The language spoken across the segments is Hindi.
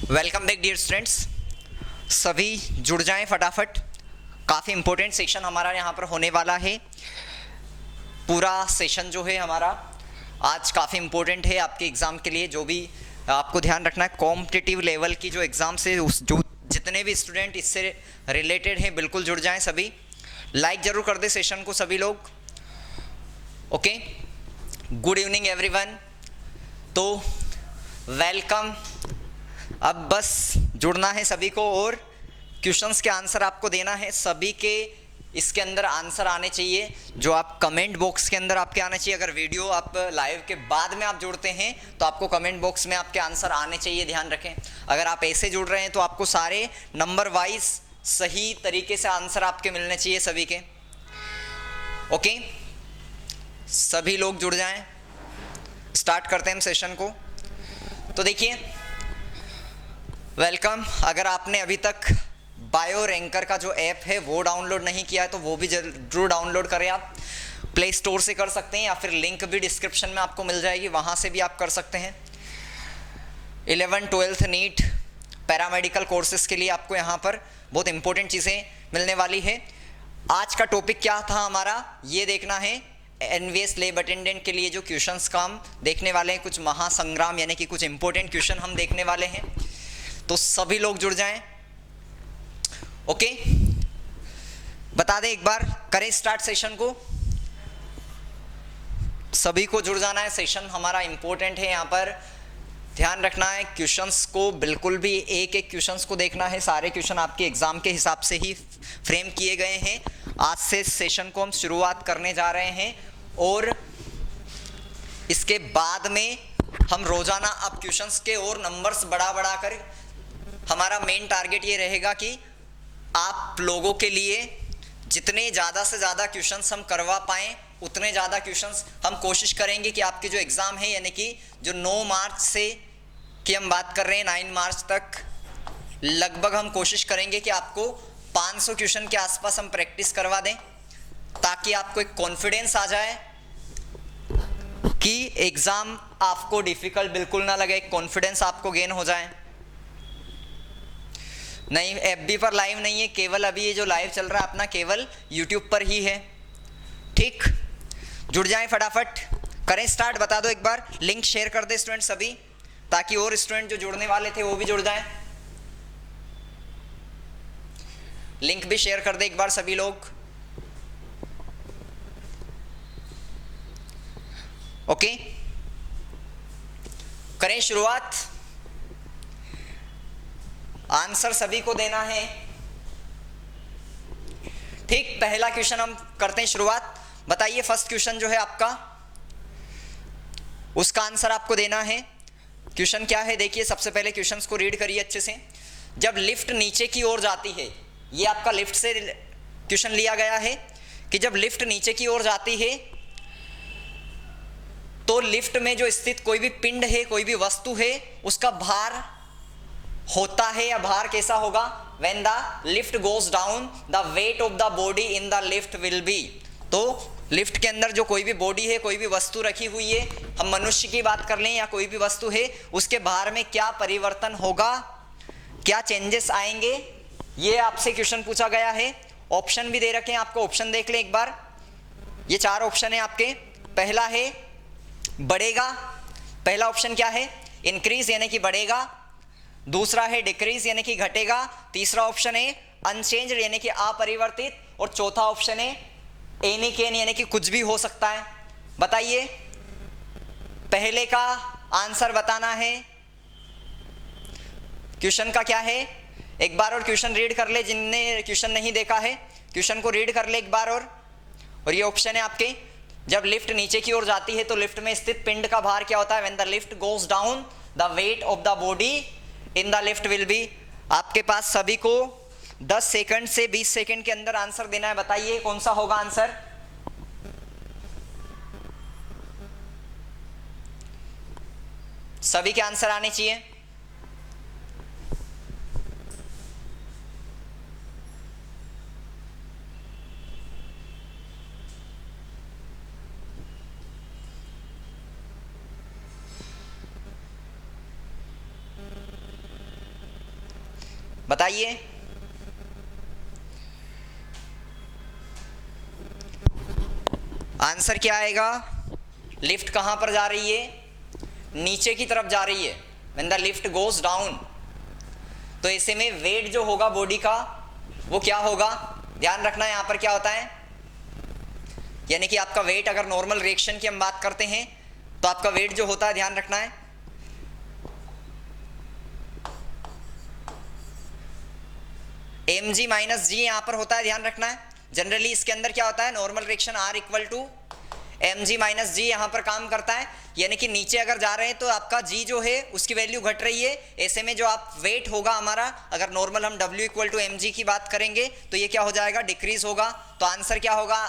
Welcome back dear students. सभी जुड़ जाएं फटाफट। काफ़ी इम्पोर्टेंट सेशन हमारा यहाँ पर होने वाला है। पूरा सेशन जो है हमारा आज काफ़ी इम्पोर्टेंट है आपके एग्ज़ाम के लिए। जो भी आपको ध्यान रखना है, कॉम्पिटिटिव लेवल की जो एग्ज़ाम्स है उस जो जितने भी स्टूडेंट इससे रिलेटेड हैं बिल्कुल जुड़ जाएं सभी। लाइक ज़रूर कर दे सेशन को सभी लोग। Okay, good evening everyone. तो वेलकम। अब बस जुड़ना है सभी को और क्वेश्चंस के आंसर आपको देना है। सभी के इसके अंदर आंसर आने चाहिए जो आप कमेंट बॉक्स के अंदर आपके आने चाहिए। अगर वीडियो आप लाइव के बाद में आप जुड़ते हैं तो आपको कमेंट बॉक्स में आपके आंसर आने चाहिए, ध्यान रखें। अगर आप ऐसे जुड़ रहे हैं तो आपको सारे नंबर वाइज सही तरीके से आंसर आपके मिलने चाहिए सभी के। ओके, सभी लोग जुड़ जाएं। स्टार्ट करते हैं हम सेशन को। तो देखिए, वेलकम। अगर आपने अभी तक बायो रैंकर का जो ऐप है वो डाउनलोड नहीं किया है तो वो भी जरूर डाउनलोड करें। आप प्ले स्टोर से कर सकते हैं या फिर लिंक भी डिस्क्रिप्शन में आपको मिल जाएगी, वहाँ से भी आप कर सकते हैं। 11th-12th नीट पैरामेडिकल कोर्सेज के लिए आपको यहाँ पर बहुत इंपॉर्टेंट चीज़ें मिलने वाली है। आज का टॉपिक क्या था हमारा, ये देखना है। एनवीएस लैब अटेंडेंट के लिए जो क्वेश्चंस का हम देखने वाले हैं, कुछ महासंग्राम यानी कि कुछ इंपॉर्टेंट क्वेश्चन हम देखने वाले हैं। तो सभी लोग जुड़ जाएं। ओके, बता दें एक बार, करें स्टार्ट सेशन को। सभी को जुड़ जाना है, सेशन हमारा इंपॉर्टेंट है। यहाँ पर ध्यान रखना है, क्वेश्चंस को बिल्कुल भी एक एक क्वेश्चंस को देखना है। सारे क्वेश्चन आपके एग्जाम के हिसाब से ही फ्रेम किए गए हैं। आज से सेशन को हम शुरुआत करने जा रहे हैं और इसके बाद में हम रोजाना अब क्वेश्चंस के और नंबर्स बढ़ा कर हमारा मेन टारगेट ये रहेगा कि आप लोगों के लिए जितने ज़्यादा से ज़्यादा क्वेश्चंस हम करवा पाएँ उतने ज़्यादा क्वेश्चंस हम कोशिश करेंगे कि आपके जो एग्ज़ाम है, यानी कि जो 9 मार्च से की हम बात कर रहे हैं 9 मार्च तक, लगभग हम कोशिश करेंगे कि आपको 500 क्वेश्चन के आसपास हम प्रैक्टिस करवा दें, ताकि आपको एक कॉन्फिडेंस आ जाए कि एग्ज़ाम आपको डिफ़िकल्ट बिल्कुल ना लगे, एक कॉन्फिडेंस आपको गेन हो जाए। नहीं, एफबी पर लाइव नहीं है, केवल अभी ये जो लाइव चल रहा है अपना केवल यूट्यूब पर ही है। ठीक, जुड़ जाएं फटाफट, करें स्टार्ट। बता दो एक बार, लिंक शेयर कर दे स्टूडेंट सभी, ताकि और स्टूडेंट जो जुड़ने वाले थे वो भी जुड़ जाएं। लिंक भी शेयर कर दे एक बार सभी लोग। ओके, करें शुरुआत। आंसर सभी को देना है। ठीक, पहला क्वेश्चन हम करते हैं शुरुआत। बताइए, फर्स्ट क्वेश्चन जो है आपका, उसका आंसर आपको देना है। क्वेश्चन क्या है देखिए, सबसे पहले क्वेश्चंस को रीड करिए अच्छे से। जब लिफ्ट नीचे की ओर जाती है, ये आपका लिफ्ट से क्वेश्चन लिया गया है कि जब लिफ्ट नीचे की ओर जाती है तो लिफ्ट में जो स्थित कोई भी पिंड है, कोई भी वस्तु है, उसका भार होता है या भार कैसा होगा। When the lift goes down, the weight of the body in the lift will be। तो लिफ्ट के अंदर जो कोई भी बॉडी है, कोई भी वस्तु रखी हुई है, हम मनुष्य की बात कर लें या कोई भी वस्तु है, उसके भार में क्या परिवर्तन होगा, क्या चेंजेस आएंगे, ये आपसे क्वेश्चन पूछा गया है। ऑप्शन भी दे रखे हैं आपको, ऑप्शन देख लें एक बार। ये 4 ऑप्शन है आपके। पहला है बढ़ेगा, पहला ऑप्शन क्या है, इंक्रीज यानी कि बढ़ेगा। दूसरा है डिक्रीज यानी कि घटेगा। तीसरा ऑप्शन है अनचेंज यानी कि अपरिवर्तित। और चौथा ऑप्शन है एनी कैन यानी कि कुछ भी हो सकता है। बताइए, पहले का आंसर बताना है। क्वेश्चन का क्या है, एक बार और क्वेश्चन रीड कर ले, जिनने क्वेश्चन नहीं देखा है क्वेश्चन को रीड कर ले एक बार और ये ऑप्शन है आपके। जब लिफ्ट नीचे की ओर जाती है तो लिफ्ट में स्थित पिंड का भार क्या होता है। When the lift goes down, the weight of the body in the lift will be. आपके पास सभी को 10 सेकंड से 20 सेकंड के अंदर आंसर देना है। बताइए कौन सा होगा आंसर। सभी के आंसर आने चाहिए। बताइए। आंसर क्या आएगा? लिफ्ट कहां पर जा रही है? नीचे की तरफ जा रही है। When the lift goes down, तो ऐसे में वेट जो होगा बॉडी का वो क्या होगा? ध्यान रखना है यहां पर क्या होता है, यानी कि आपका वेट, अगर नॉर्मल रिएक्शन की हम बात करते हैं तो आपका वेट जो होता है, ध्यान रखना है, mg माइनस जी यहां पर होता है, ध्यान रखना है। जनरली इसके अंदर क्या होता है, normal reaction R equal to mg minus जी यहां पर काम करता है, यानी कि नीचे अगर जा रहे हैं तो आपका g जो है उसकी वैल्यू घट रही है। ऐसे में जो आप वेट होगा हमारा, अगर नॉर्मल हम w इक्वल टू mg की बात करेंगे तो ये क्या हो जाएगा, डिक्रीज होगा। तो आंसर क्या होगा,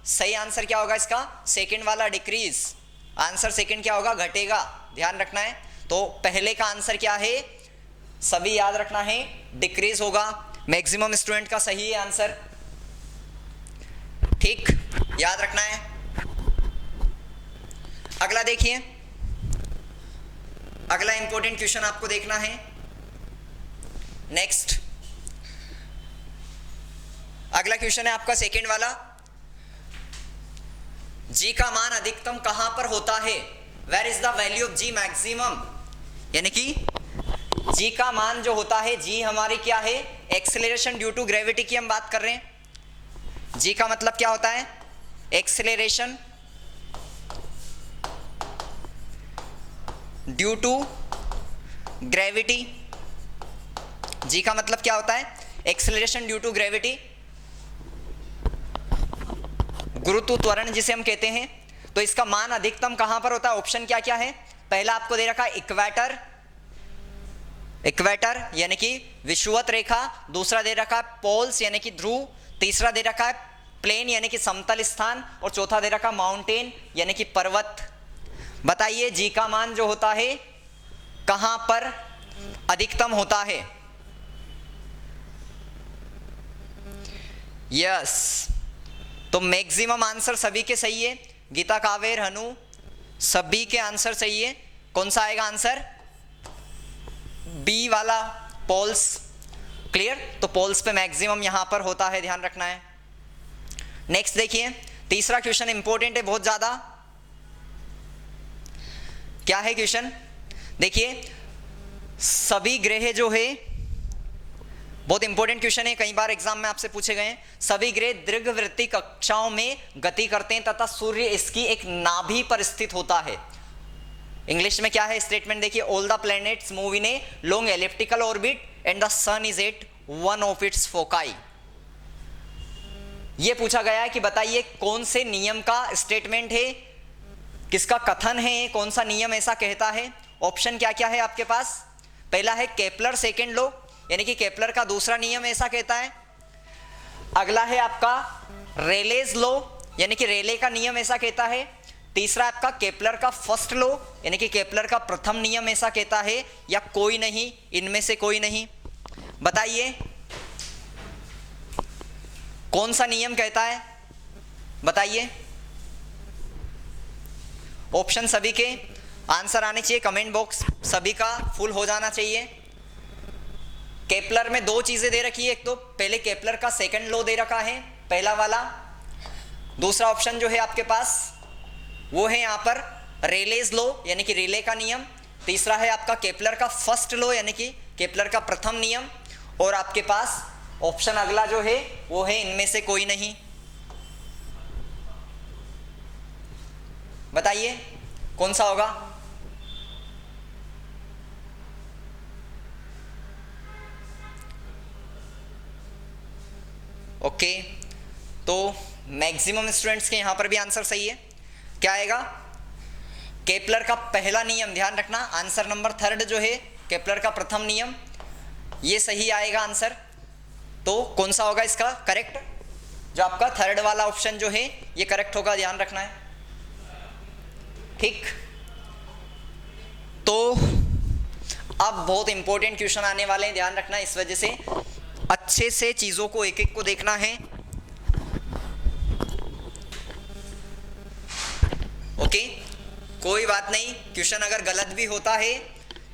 सही आंसर क्या होगा इसका, सेकंड वाला, डिक्रीज। आंसर सेकंड क्या होगा, घटेगा, ध्यान रखना है। तो पहले का आंसर क्या है, सभी याद रखना है, डिक्रीज होगा। मैक्सिमम स्टूडेंट का सही है आंसर, ठीक, याद रखना है। अगला देखिए, अगला इंपॉर्टेंट क्वेश्चन आपको देखना है। नेक्स्ट अगला क्वेश्चन है आपका सेकंड वाला, जी का मान अधिकतम कहां पर होता है? Where is the value of G maximum, यानी कि जी का मान जो होता है, जी हमारी क्या है, एक्सेलरेशन ड्यू टू ग्रेविटी की हम बात कर रहे हैं। जी का मतलब क्या होता है, एक्सेलरेशन ड्यू टू ग्रेविटी। जी का मतलब क्या होता है, एक्सेलरेशन ड्यू टू ग्रेविटी, गुरुत्व त्वरण जिसे हम कहते हैं। तो इसका मान अधिकतम कहां पर होता है? ऑप्शन क्या क्या है? पहला आपको दे रखा है इक्वेटर, इक्वेटर यानी कि विषुवत रेखा, दूसरा दे रखा है पोल्स यानी कि ध्रुव, तीसरा दे रखा है प्लेन यानी कि समतल स्थान, और चौथा दे रखा माउंटेन यानी कि पर्वत। बताइए जी का मान जो होता है कहां पर अधिकतम होता है? यस, तो मैक्सिमम आंसर सभी के सही है। गीता, कावेर, हनु सभी के आंसर सही है। कौन सा आएगा आंसर? बी वाला, पोल्स। क्लियर? तो पोल्स पे मैक्सिमम यहां पर होता है, ध्यान रखना है। नेक्स्ट देखिए, तीसरा क्वेश्चन इंपॉर्टेंट है बहुत ज्यादा। क्या है क्वेश्चन? देखिए, सभी ग्रह जो है, बहुत इंपॉर्टेंट क्वेश्चन है, कई बार एग्जाम में आपसे पूछे गए हैं। सभी ग्रह दीर्घवृत्तीय कक्षाओं में गति करते हैं तथा सूर्य इसकी एक नाभि पर स्थित होता है। इंग्लिश में क्या है स्टेटमेंट? देखिए, all the planets move in a long elliptical orbit and the sun is at one of its foci. यह पूछा गया है कि बताइए कौन से नियम का स्टेटमेंट है, किसका कथन है, कौन सा नियम ऐसा कहता है। ऑप्शन क्या क्या है आपके पास? पहला है केपलर सेकेंड लॉ, यानी कि केपलर का दूसरा नियम ऐसा कहता है। अगला है आपका रेलेज लॉ, यानी कि रेले का नियम ऐसा कहता है। तीसरा आपका केपलर का फर्स्ट लॉ, यानी कि केपलर का प्रथम नियम ऐसा कहता है, या कोई नहीं, इनमें से कोई नहीं। बताइए कौन सा नियम कहता है, बताइए। ऑप्शन सभी के आंसर आने चाहिए, कमेंट बॉक्स सभी का फुल हो जाना चाहिए। केपलर में दो चीजें दे रखी है, एक तो पहले केपलर का सेकंड लॉ दे रखा है, पहला वाला। दूसरा ऑप्शन जो है आपके पास वो है यहां पर रेलेज लॉ, यानी कि रेले का नियम। तीसरा है आपका केपलर का फर्स्ट लॉ, यानी कि केपलर का प्रथम नियम। और आपके पास ऑप्शन अगला जो है वो है इनमें से कोई नहीं। बताइए कौन सा होगा? ओके, तो मैक्सिमम स्टूडेंट्स के यहां पर भी आंसर सही है। क्या आएगा? केपलर का पहला नियम, ध्यान रखना, आंसर नंबर थर्ड जो है केपलर का प्रथम नियम, ये सही आएगा आंसर। तो कौन सा होगा इसका करेक्ट? जो आपका थर्ड वाला ऑप्शन जो है ये करेक्ट होगा, ध्यान रखना है, ठीक। तो अब बहुत इंपॉर्टेंट क्वेश्चन आने वाले हैं, ध्यान रखना, इस वजह से अच्छे से चीजों को एक एक को देखना है। ओके, कोई बात नहीं, क्वेश्चन अगर गलत भी होता है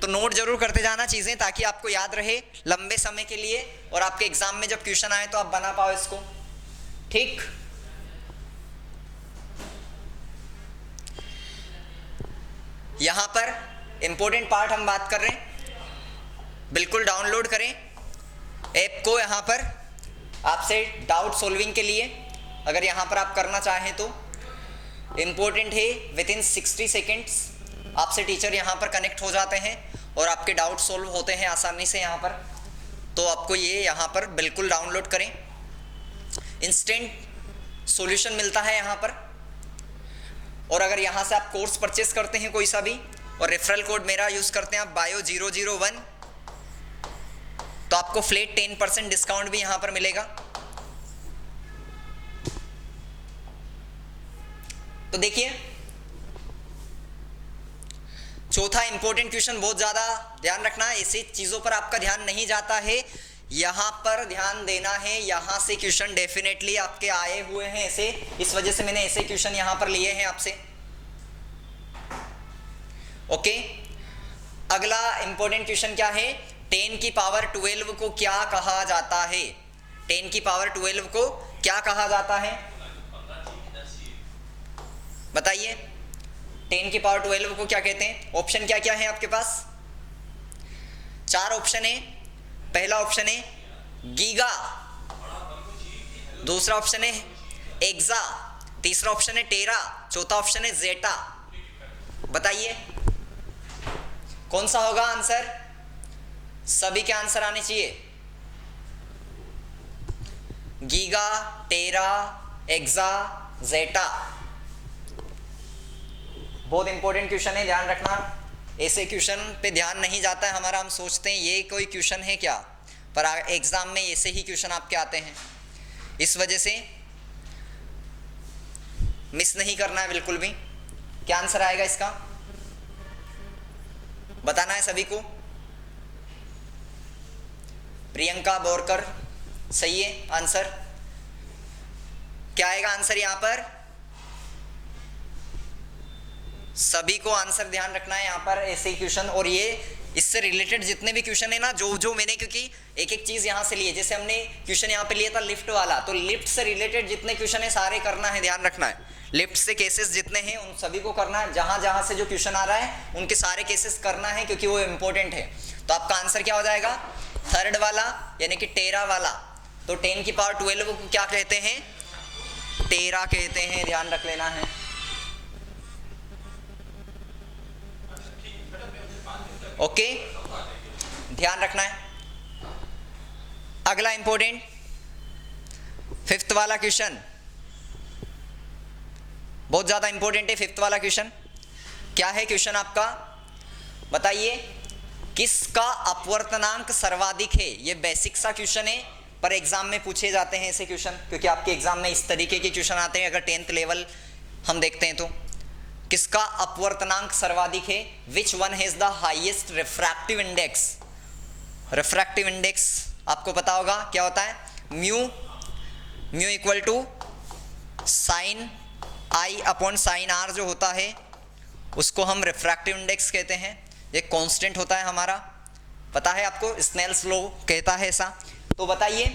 तो नोट जरूर करते जाना चीजें, ताकि आपको याद रहे लंबे समय के लिए, और आपके एग्जाम में जब क्वेश्चन आए तो आप बना पाओ इसको। ठीक, यहां पर इंपॉर्टेंट पार्ट हम बात कर रहे हैं, बिल्कुल डाउनलोड करें ऐप को। यहां पर आपसे डाउट सॉल्विंग के लिए अगर यहां पर आप करना चाहें तो इंपॉर्टेंट है, विद इन 60 सेकेंड्स आपसे टीचर यहां पर कनेक्ट हो जाते हैं और आपके डाउट सॉल्व होते हैं आसानी से यहां पर। तो आपको ये यहां पर बिल्कुल डाउनलोड करें, इंस्टेंट सॉल्यूशन मिलता है यहां पर। और अगर यहां से आप कोर्स परचेस करते हैं कोई सा भी और रेफरल कोड मेरा यूज करते हैं आप bio001, तो आपको फ्लैट 10% डिस्काउंट भी यहां पर मिलेगा। तो देखिए, चौथा इंपॉर्टेंट क्वेश्चन, बहुत ज्यादा ध्यान रखना, ऐसी चीजों पर आपका ध्यान नहीं जाता है, यहां पर ध्यान देना है। यहां से क्वेश्चन डेफिनेटली आपके आए हुए हैं ऐसे, इस वजह से मैंने ऐसे क्वेश्चन यहां पर लिए हैं आपसे। ओके, अगला इंपॉर्टेंट क्वेश्चन क्या है, 10 की पावर 12 को क्या कहा जाता है? 10 की पावर 12 को क्या कहा जाता है, बताइए। 10 की पावर 12 को क्या कहते हैं? ऑप्शन क्या क्या है आपके पास? 4 ऑप्शन है। पहला ऑप्शन है गीगा, दूसरा ऑप्शन है एक्सा, तीसरा ऑप्शन है टेरा, चौथा ऑप्शन है जेटा। बताइए कौन सा होगा आंसर? सभी के आंसर आने चाहिए। गीगा, टेरा, एक्सा, जेटा। बहुत इंपॉर्टेंट क्वेश्चन है, ध्यान रखना। ऐसे क्वेश्चन पे ध्यान नहीं जाता है हमारा, हम सोचते हैं ये कोई क्वेश्चन है क्या, पर एग्जाम में ऐसे ही क्वेश्चन आपके आते हैं। इस वजह से मिस नहीं करना है बिल्कुल भी। क्या आंसर आएगा इसका, बताना है सभी को। प्रियंका बोरकर, सही है आंसर। क्या आएगा आंसर यहां पर? सभी को आंसर ध्यान रखना है यहाँ पर, ऐसे ही क्वेश्चन। और ये इससे रिलेटेड जितने भी क्वेश्चन है ना, जो मैंने, क्योंकि एक एक चीज यहाँ से ली है, जैसे हमने क्वेश्चन यहाँ पे लिया था लिफ्ट वाला, तो लिफ्ट से रिलेटेड जितने क्वेश्चन है सारे करना है, ध्यान रखना है। लिफ्ट से केसेस जितने हैं उन सभी को करना है, जहां जहां से जो क्वेश्चन आ रहा है उनके सारे केसेस करना है, क्योंकि वो इंपॉर्टेंट है। तो आपका आंसर क्या हो जाएगा? थर्ड वाला, यानी कि टेरा वाला। तो 10 की पावर 12 को क्या कहते हैं? टेरा कहते हैं, ध्यान रख लेना है। ओके, ध्यान रखना है। अगला इंपॉर्टेंट 5th वाला क्वेश्चन, बहुत ज्यादा इंपॉर्टेंट है 5th वाला क्वेश्चन। क्या है क्वेश्चन आपका, बताइए। किसका अपवर्तनांक सर्वाधिक है? ये बेसिक सा क्वेश्चन है, पर एग्जाम में पूछे जाते हैं ऐसे क्वेश्चन, क्योंकि आपके एग्जाम में इस तरीके के क्वेश्चन आते हैं। अगर 10th लेवल हम देखते हैं तो किसका अपवर्तनांक सर्वाधिक है? Which one has the highest refractive index? Refractive index आपको पता होगा क्या होता है, mu equal to sine i upon sine r जो होता है उसको हम रिफ्रैक्टिव इंडेक्स कहते हैं। ये कांस्टेंट होता है हमारा, पता है आपको, स्नेल्स लॉ कहता है ऐसा। तो बताइए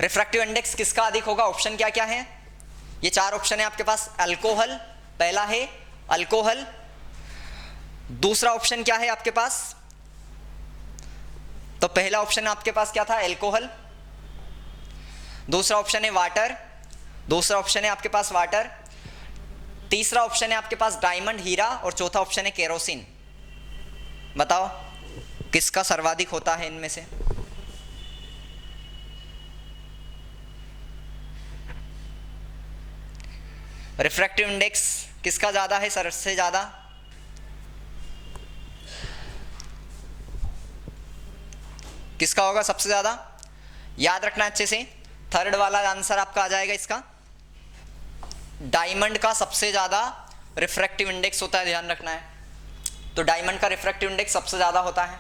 रिफ्रैक्टिव इंडेक्स किसका अधिक होगा? ऑप्शन क्या क्या है? ये 4 ऑप्शन है आपके पास। अल्कोहल पहला है, अल्कोहल। दूसरा ऑप्शन क्या है आपके पास? तो पहला ऑप्शन आपके पास क्या था? अल्कोहल। दूसरा ऑप्शन है वाटर, दूसरा ऑप्शन है आपके पास वाटर। तीसरा ऑप्शन है आपके पास डायमंड, हीरा, और चौथा ऑप्शन है केरोसिन। बताओ किसका सर्वाधिक होता है इनमें से? रिफ्रैक्टिव इंडेक्स किसका ज्यादा है सबसे ज्यादा? किसका होगा सबसे ज्यादा? याद रखना अच्छे से, थर्ड वाला आंसर आपका आ जाएगा इसका। डायमंड का सबसे ज्यादा रिफ्रैक्टिव इंडेक्स होता है, ध्यान रखना है। तो डायमंड का रिफ्रैक्टिव इंडेक्स सबसे ज्यादा होता है।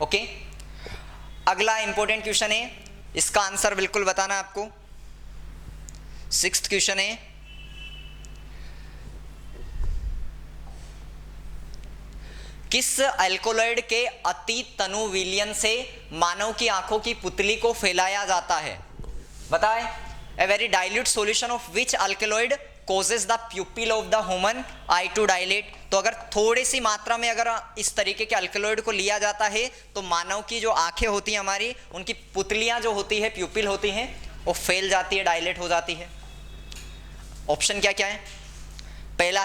ओके, अगला इंपॉर्टेंट क्वेश्चन है, इसका आंसर बिल्कुल बताना है आपको। 6th क्वेश्चन है, किस अल्कोलॉइड के अति तनु विलयन से मानव की आंखों की पुतली को फैलाया जाता है? बताएं। A very dilute solution of which alkaloid causes the pupil of the human eye to dilate. तो अगर थोड़ी सी मात्रा में अगर इस तरीके के अल्कोलॉइड को लिया जाता है तो मानव की जो आंखें होती हैं हमारी, उनकी पुतलियां जो होती है, प्यूपिल होती हैं, वो फैल जाती है, डायलेट हो जाती है। ऑप्शन क्या क्या है? पहला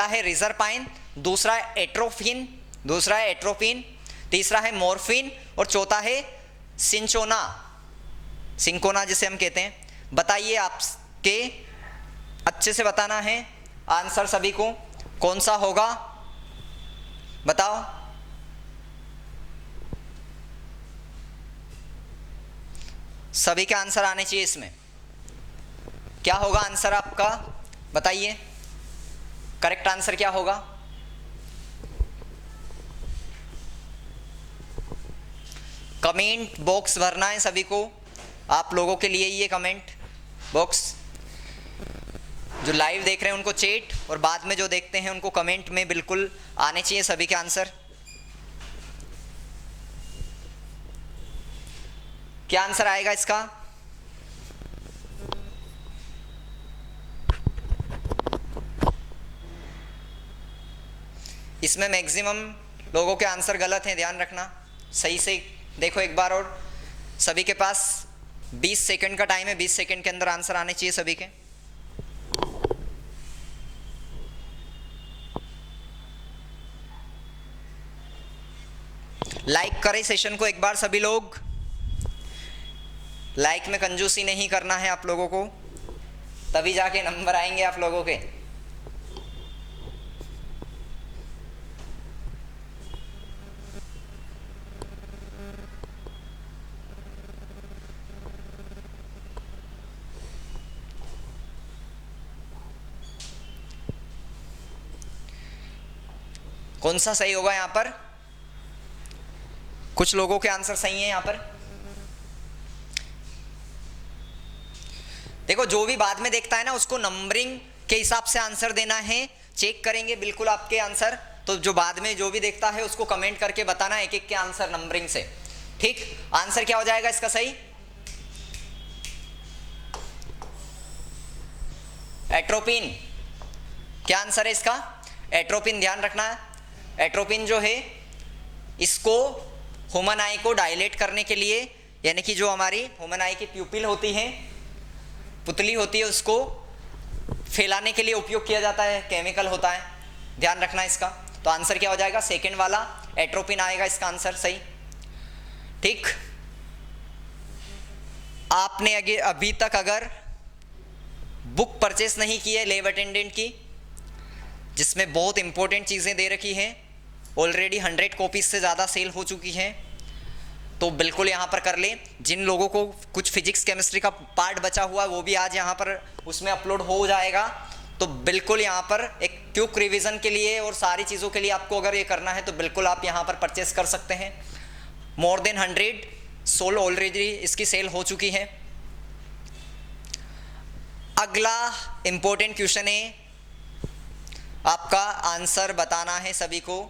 है रिजरपाइन, दूसरा है एट्रोपिन, तीसरा है मॉर्फिन और चौथा है सिंकोना जिसे हम कहते हैं। बताइए, आपके अच्छे से बताना है आंसर सभी को, कौन सा होगा बताओ। सभी के आंसर आने चाहिए इसमें। क्या होगा आंसर आपका? बताइए, करेक्ट आंसर क्या होगा? कमेंट बॉक्स भरना है सभी को, आप लोगों के लिए ये कमेंट बॉक्स। जो लाइव देख रहे हैं उनको चैट, और बाद में जो देखते हैं उनको कमेंट में बिल्कुल आने चाहिए सभी के आंसर। क्या आंसर आएगा इसका? इसमें मैक्सिमम लोगों के आंसर गलत हैं, ध्यान रखना। सही से देखो एक बार और। सभी के पास 20 सेकंड का टाइम है, 20 सेकंड के अंदर आंसर आने चाहिए सभी के। लाइक करें सेशन को एक बार सभी लोग। लाइक में कंजूसी नहीं करना है आप लोगों को, तभी जाके नंबर आएंगे आप लोगों के। कौन सा सही होगा यहां पर? कुछ लोगों के आंसर सही हैं यहां पर। देखो, जो भी बाद में देखता है ना, उसको नंबरिंग के हिसाब से आंसर देना है। चेक करेंगे बिल्कुल आपके आंसर। तो जो बाद में जो भी देखता है उसको कमेंट करके बताना एक एक के आंसर नंबरिंग से। ठीक, आंसर क्या हो जाएगा इसका सही? एट्रोपिन। क्या आंसर है इसका? एट्रोपिन। ध्यान रखना, एट्रोपिन जो है इसको ह्यूमन आई को डायलेट करने के लिए, यानी कि जो हमारी ह्यूमन आई की प्यूपिल होती है, पुतली होती है, उसको फैलाने के लिए उपयोग किया जाता है, केमिकल होता है। ध्यान रखना इसका। तो आंसर क्या हो जाएगा? सेकंड वाला एट्रोपिन आएगा इसका आंसर सही। ठीक, आपने अभी तक अगर बुक परचेस नहीं की है लैब अटेंडेंट की, जिसमें बहुत इंपॉर्टेंट चीज़ें दे रखी हैं, ऑलरेडी 100 कॉपीज से ज़्यादा सेल हो चुकी हैं, तो बिल्कुल यहाँ पर कर लें। जिन लोगों को कुछ फिजिक्स केमिस्ट्री का पार्ट बचा हुआ है वो भी आज यहाँ पर उसमें अपलोड हो जाएगा। तो बिल्कुल यहाँ पर एक क्विक रिवीजन के लिए और सारी चीज़ों के लिए आपको अगर ये करना है तो बिल्कुल आप यहाँ पर परचेस कर सकते हैं। मोर देन 100 सोल ऑलरेडी इसकी सेल हो चुकी है। अगला इंपॉर्टेंट क्वेश्चन है, आपका आंसर बताना है सभी को।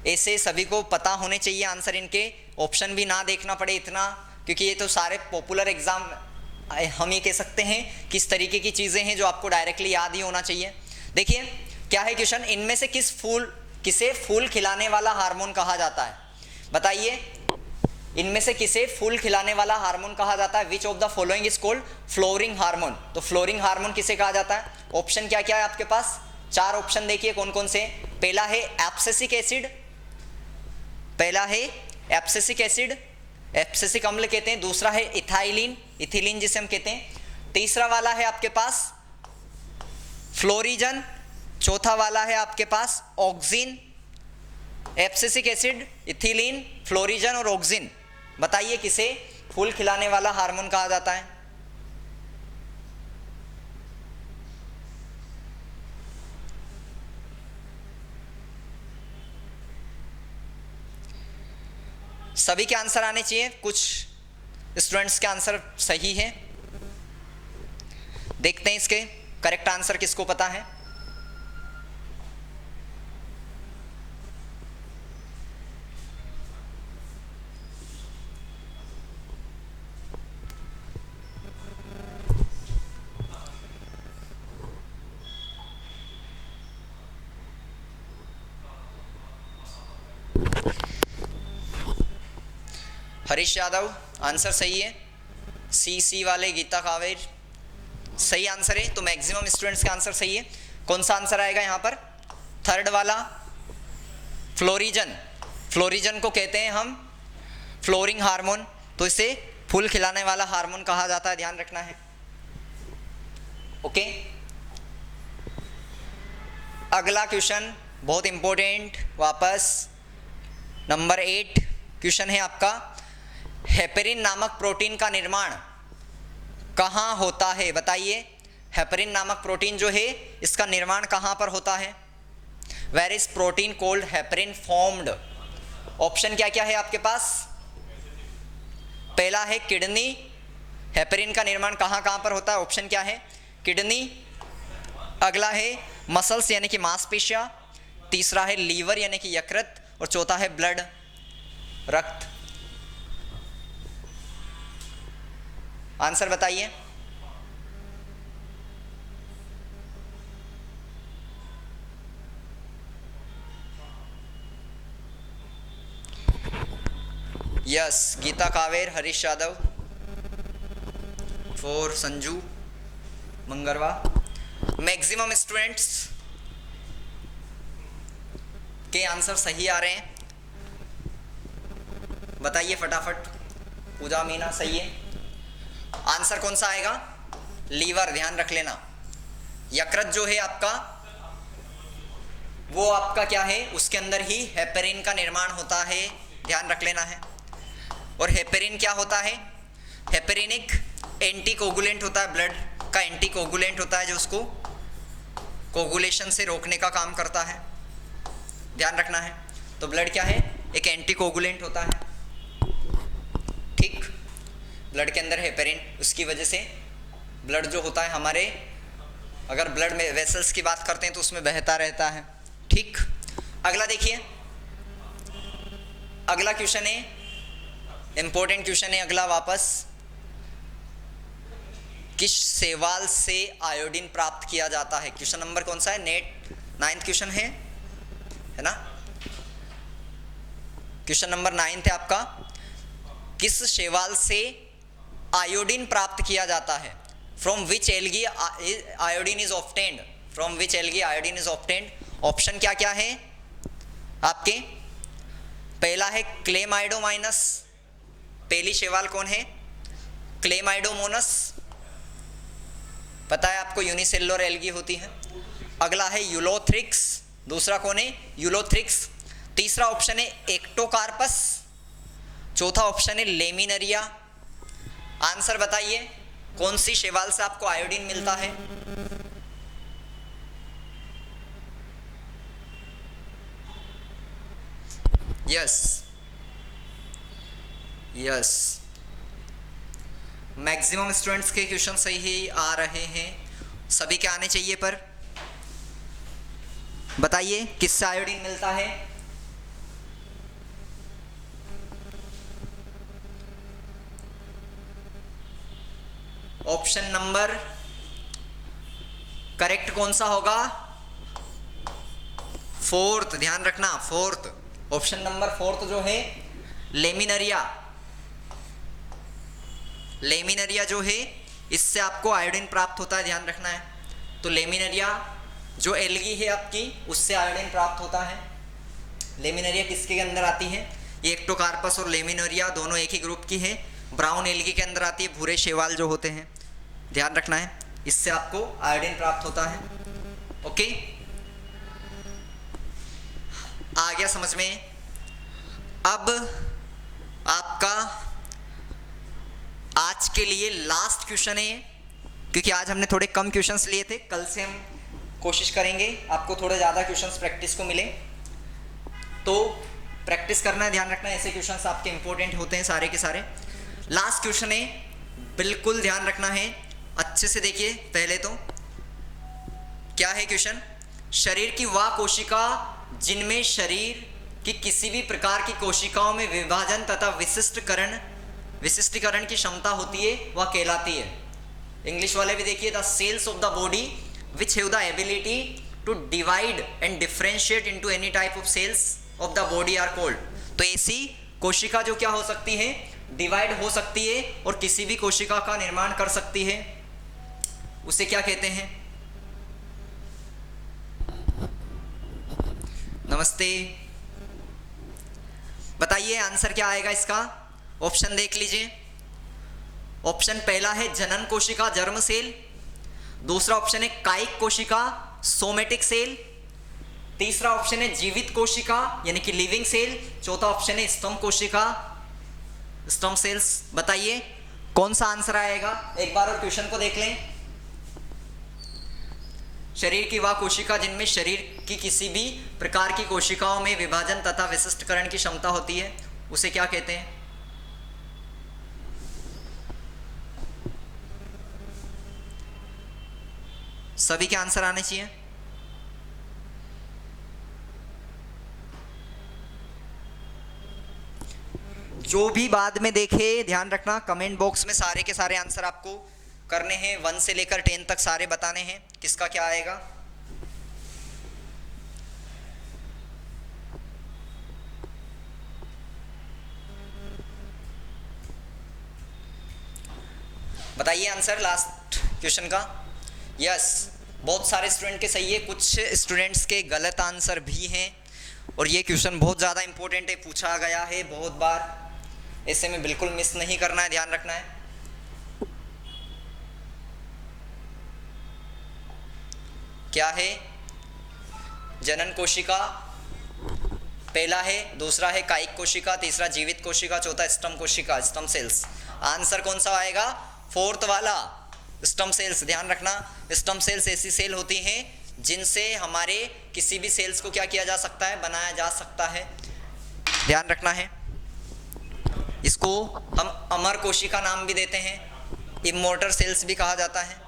ऐसे सभी को पता होने चाहिए आंसर, इनके ऑप्शन भी ना देखना पड़े इतना, क्योंकि ये तो सारे पॉपुलर एग्जाम हम ये कह सकते हैं किस तरीके की चीज़ें हैं जो आपको डायरेक्टली याद ही होना चाहिए। देखिए क्या है क्वेश्चन, इनमें से किसे फूल खिलाने वाला हार्मोन कहा जाता है? बताइए, इनमें से किसे फूल खिलाने वाला हार्मोन कहा जाता है? Which of the following is called flooring hormone. तो फ्लोरिंग हार्मोन किसे कहा जाता है? ऑप्शन क्या क्या है आपके पास? 4 ऑप्शन देखिए कौन कौन से। पहला है एब्सिसिक एसिड, एब्सिसिक अम्ल कहते हैं। दूसरा है इथिलीन जिसे हम कहते हैं। तीसरा वाला है आपके पास फ्लोरिजन। चौथा वाला है आपके पास auxin. Abscisic acid, ethylene, florigen और ऑक्सिन। बताइए किसे फूल खिलाने वाला हार्मोन कहा जाता है? सभी के आंसर आने चाहिए। कुछ स्टूडेंट्स के आंसर सही है, देखते हैं इसके करेक्ट आंसर किसको पता है। हरीश यादव आंसर सही है। सी वाले गीता कावेर सही आंसर है। तो मैक्सिमम स्टूडेंट्स का आंसर सही है। कौन सा आंसर आएगा यहाँ पर? थर्ड वाला, फ्लोरिजन। फ्लोरिजन को कहते हैं हम फ्लोरिंग हार्मोन, तो इसे फूल खिलाने वाला हार्मोन कहा जाता है, ध्यान रखना है। ओके, अगला क्वेश्चन बहुत इंपॉर्टेंट, वापस नंबर 8 क्वेश्चन है आपका। हेपेरिन नामक प्रोटीन का निर्माण कहाँ होता है? बताइए, हेपेरिन नामक प्रोटीन जो है इसका निर्माण कहाँ पर होता है? Where is protein called heparin formed? Option क्या क्या है आपके पास? पहला है किडनी। हेपेरिन का निर्माण कहाँ कहाँ पर होता है? ऑप्शन क्या है? किडनी। अगला है मसल्स यानी कि मांसपेशियां। तीसरा है लीवर यानी कि यकृत, और चौथा है ब्लड, रक्त। आंसर बताइए। Yes, Geeta Kaver, Harish Yadav, for Sanju Mangarwa. Maximum students के आंसर सही आ रहे हैं, बताइए फटाफट। पूजा मीना सही है। आंसर कौन सा आएगा? लीवर, ध्यान रख लेना। यकृत जो है आपका, वो आपका क्या है, उसके अंदर ही हेपेरिन का निर्माण होता है, ध्यान रख लेना है। और हेपेरिन क्या होता है? हेपेरिन एक एंटीकोगुलेंट होता है, ब्लड का एंटीकोगुलेंट होता है, जो उसको कोगुलेशन से रोकने का काम करता है, ध्यान रखना है। तो ब्लड क्या है? एक एंटीकोगुलेंट होता है, ठीक। ब्लड के अंदर हेपेरिन, उसकी वजह से ब्लड जो होता है हमारे, अगर ब्लड में वेसल्स की बात करते हैं तो उसमें बहता रहता है, ठीक। अगला देखिए, अगला क्वेश्चन है, इंपॉर्टेंट क्वेश्चन है अगला वापस। किस शैवाल से आयोडीन प्राप्त किया जाता है? क्वेश्चन नंबर कौन सा है? नेट 9th क्वेश्चन है ना? क्वेश्चन नंबर 9 है आपका। किस शैवाल से आयोडीन प्राप्त किया जाता है? From which algae iodine is obtained? From which algae iodine is obtained? Option क्या क्या है आपके? पहला है क्लेमाइडोमाइनस। पहली शैवाल कौन है? क्लेमाइडोमोनस, पता है आपको, यूनिसेलुलर एल्गी होती है। अगला है यूलोथ्रिक्स, दूसरा कौन है? यूलोथ्रिक्स। तीसरा ऑप्शन है एक्टोकार्पस, चौथा ऑप्शन है लेमिनरिया। आंसर बताइए, कौन सी शैवाल से आपको आयोडीन मिलता है? यस यस, मैक्सिमम स्टूडेंट्स के क्वेश्चन सही ही आ रहे हैं, सभी के आने चाहिए। पर बताइए किससे आयोडीन मिलता है? ऑप्शन नंबर करेक्ट कौन सा होगा? 4th, ध्यान रखना, 4th। ऑप्शन नंबर 4th जो है लेमिनरिया। लेमिनरिया जो है, इससे आपको आयोडीन प्राप्त होता है, ध्यान रखना है। तो लेमिनरिया जो एल्गी है आपकी, उससे आयोडीन प्राप्त होता है। लेमिनरिया किसके अंदर आती है? ये एक्टोकार्पस और लेमिनरिया दोनों एक ही ग्रुप की है। ब्राउन एल्गी के अंदर आती है, भूरे शैवाल जो होते हैं, ध्यान रखना है। इससे आपको आयोडीन प्राप्त होता है। ओके, आ गया समझ में? अब आपका आज के लिए लास्ट क्वेश्चन है, क्योंकि आज हमने थोड़े कम क्वेश्चंस लिए थे, कल से हम कोशिश करेंगे आपको थोड़े ज़्यादा क्वेश्चंस प्रैक्टिस को मिले। तो प्रैक्टिस करना है, ध्यान रखना है, ऐसे क्वेश्चंस आपके इंपॉर्टेंट होते हैं सारे के सारे। लास्ट क्वेश्चन है, बिल्कुल ध्यान रखना है, अच्छे से देखिए। पहले तो क्या है क्वेश्चन? शरीर की वह कोशिका जिनमें शरीर की किसी भी प्रकार की कोशिकाओं में विभाजन तथा विशिष्टीकरण की क्षमता होती है, वह कहलाती है। इंग्लिश वाले भी देखिए, the cells of the body which have the ability to divide and differentiate into any type of cells of the body are called. तो ऐसी कोशिका जो क्या हो सकती है, डिवाइड हो सकती है और किसी भी कोशिका का निर्माण कर सकती है, उसे क्या कहते हैं? नमस्ते, बताइए आंसर क्या आएगा इसका? ऑप्शन देख लीजिए। ऑप्शन पहला है जनन कोशिका, जर्म सेल। दूसरा ऑप्शन है कायिक कोशिका, सोमेटिक सेल। तीसरा ऑप्शन है जीवित कोशिका यानी कि लिविंग सेल। चौथा ऑप्शन है स्तंभ कोशिका, स्टम सेल्स। बताइए कौन सा आंसर आएगा? एक बार और क्वेश्चन को देख लें। शरीर की वह कोशिका जिनमें शरीर की किसी भी प्रकार की कोशिकाओं में विभाजन तथा विशिष्टकरण की क्षमता होती है, उसे क्या कहते हैं? सभी के आंसर आने चाहिए। जो भी बाद में देखे ध्यान रखना, कमेंट बॉक्स में सारे के सारे आंसर आपको करने हैं। 1 से लेकर 10 तक सारे बताने हैं किसका क्या आएगा। बताइए आंसर लास्ट क्वेश्चन का। यस, बहुत सारे स्टूडेंट के सही है, कुछ स्टूडेंट्स के गलत आंसर भी हैं। और ये क्वेश्चन बहुत ज़्यादा इंपॉर्टेंट है, पूछा गया है बहुत बार, ऐसे में बिल्कुल मिस नहीं करना है, ध्यान रखना है। क्या है? जनन कोशिका पहला है, दूसरा है कायिक कोशिका, तीसरा जीवित कोशिका, चौथा स्तंभ कोशिका, स्तंभ सेल्स। आंसर कौन सा आएगा? फोर्थ वाला, स्टम सेल्स। ध्यान रखना, स्टम सेल्स ऐसी सेल होती हैं जिनसे हमारे किसी भी सेल्स को क्या किया जा सकता है? बनाया जा सकता है, ध्यान रखना है। इसको हम अमर कोशिका नाम भी देते हैं, इमोर्टल सेल्स भी कहा जाता है।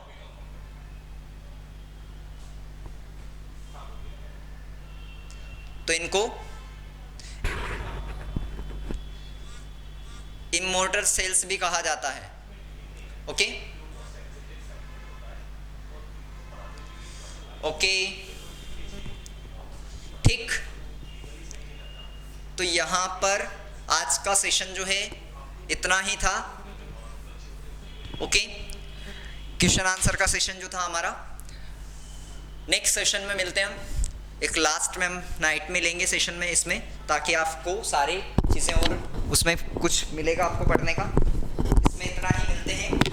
तो इनको इमोर्टल सेल्स भी कहा जाता है। ओके ओके, ठीक। तो यहां पर आज का सेशन जो है इतना ही था। ओके, क्वेश्चन आंसर का सेशन जो था हमारा, नेक्स्ट सेशन में मिलते हैं हम। एक लास्ट में हम नाइट में लेंगे सेशन में इसमें, ताकि आपको सारी चीज़ें और उसमें कुछ मिलेगा आपको पढ़ने का। इसमें इतना ही, मिलते हैं।